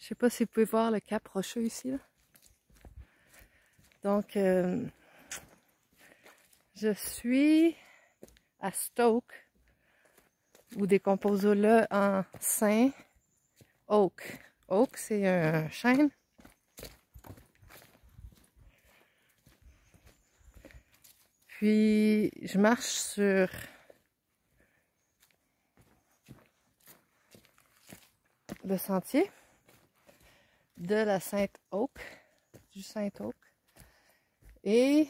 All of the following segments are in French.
sais pas si vous pouvez voir le cap rocheux ici, là. Donc, je suis à Stoke, ou des composos-là en Saint Oak. Oak, c'est un chêne. Puis, je marche sur le sentier de la Saint Oak, du Saint Oak, et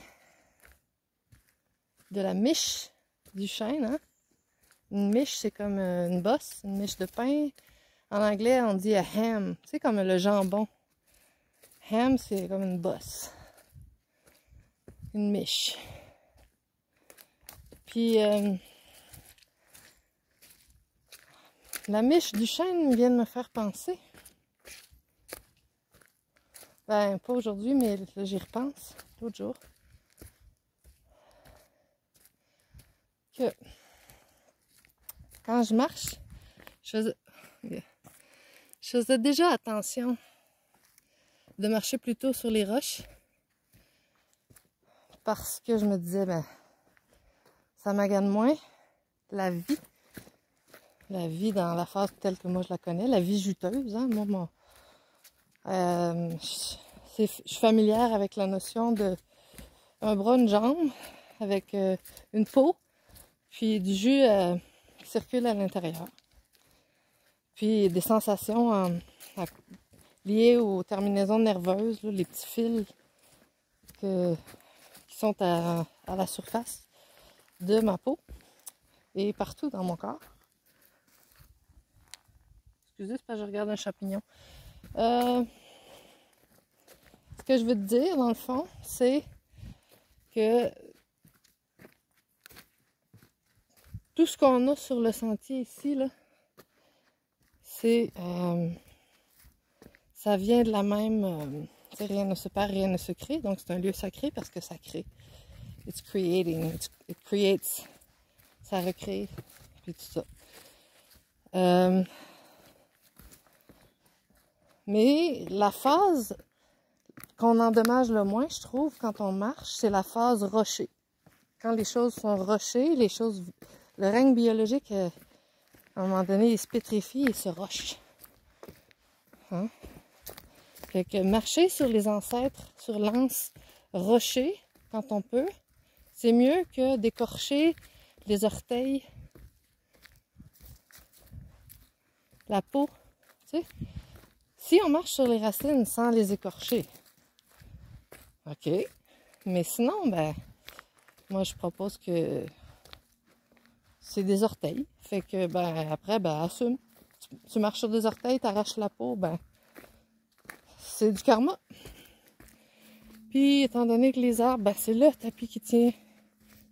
de la miche du chêne, hein? Une miche, c'est comme une bosse, une miche de pain. En anglais, on dit a ham, c'est comme le jambon. Ham, c'est comme une bosse. Une miche. Puis, la miche du chêne vient de me faire penser. Ben, pas aujourd'hui, mais là, j'y repense, l'autre jour. Que quand je marche, je faisais déjà attention de marcher plutôt sur les roches. Parce que je me disais, ben, ça m'agane moins la vie. La vie dans la phase telle que moi je la connais, la vie juteuse, hein. Moi, je suis familière avec la notion de un bras, une jambe, avec une peau, puis du jus qui circule à l'intérieur. Puis des sensations liées aux terminaisons nerveuses, là, les petits fils qui sont à la surface de ma peau et partout dans mon corps. Excusez, c'est parce que je regarde un champignon. Ce que je veux te dire, dans le fond, c'est que tout ce qu'on a sur le sentier ici, là, c'est... ça vient de la même... rien ne se perd, rien ne se crée. Donc, c'est un lieu sacré parce que ça crée. It's creating. It creates. Ça recrée. Puis tout ça. Mais la phase qu'on endommage le moins, je trouve, quand on marche, c'est la phase rocher. Quand les choses sont rochées, le règne biologique, à un moment donné, il se pétrifie et se roche. Hein? Fait que marcher sur les ancêtres, sur l'anse rocher, quand on peut, c'est mieux que d'écorcher les orteils, la peau, tu sais. Si on marche sur les racines sans les écorcher, ok. Mais sinon, ben, moi je propose que c'est des orteils. Fait que, ben, après, ben, assume. Tu marches sur des orteils, t'arraches la peau, ben, c'est du karma. Puis, étant donné que les arbres, ben, c'est le tapis qui tient.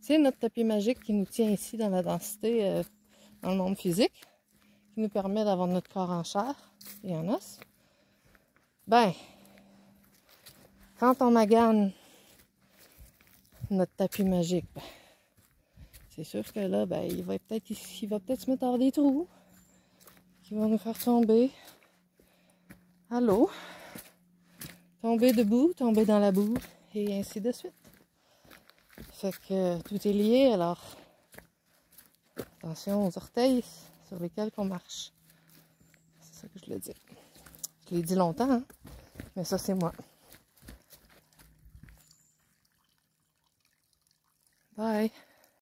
C'est notre tapis magique qui nous tient ici dans la densité, dans le monde physique, qui nous permet d'avoir notre corps en chair et en os. Ben, quand on magane notre tapis magique, ben, c'est sûr que là, ben, il va peut-être se mettre à avoir des trous qui vont nous faire tomber à l'eau, tomber debout, tomber dans la boue, et ainsi de suite. Fait que tout est lié, alors attention aux orteils sur lesquels on marche. C'est ça que je le dis. Je l'ai dit longtemps, hein? Mais ça, c'est moi. Bye!